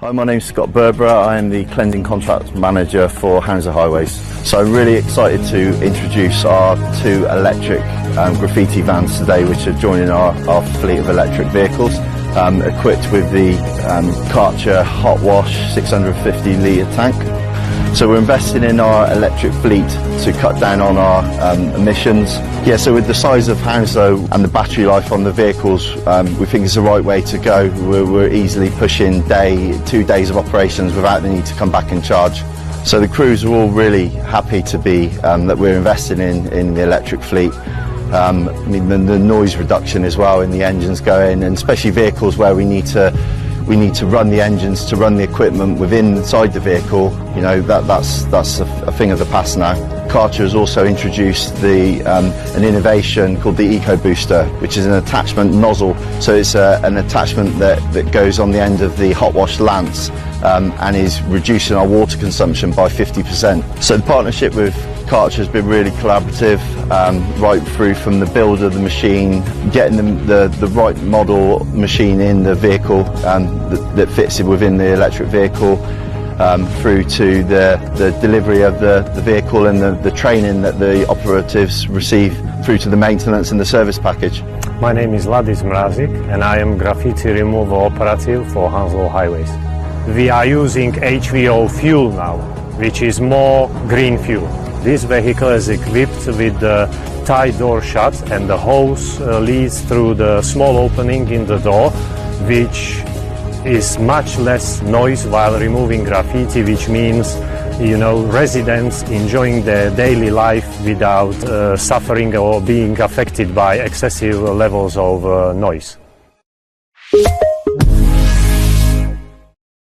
Hi, my name's Scott Berbera. I am the cleansing contract manager for Hounslow Highways. So I'm really excited to introduce our two electric graffiti vans today, which are joining our fleet of electric vehicles, equipped with the Kärcher hot wash 650 litre tank. So we're investing in our electric fleet to cut down on our emissions. Yeah, so with the size of Hounslow and the battery life on the vehicles, we think it's the right way to go. We're easily pushing 2 days of operations without the need to come back and charge. So the crews are all really happy to be that we're investing in the electric fleet. I mean, the noise reduction as well in the engines going, and especially vehicles where we need to run the engines to run the equipment inside the vehicle. You know, that's a thing of the past now. Kärcher has also introduced an innovation called the Eco Booster, which is an attachment nozzle. So it's an attachment that goes on the end of the hot wash lance and is reducing our water consumption by 50%. So the partnership with Kärcher has been really collaborative, right through from the build of the machine, getting the right model machine in the vehicle that fits within the electric vehicle, through to the delivery of the vehicle and the training that the operatives receive, through to the maintenance and the service package. My name is Ladis Mrazik and I am graffiti removal operative for Hounslow Highways. We are using HVO fuel now, which is more green fuel. This vehicle is equipped with the tie door shut, and the hose leads through the small opening in the door, which is much less noise while removing graffiti, which means, you know, residents enjoying their daily life without suffering or being affected by excessive levels of noise.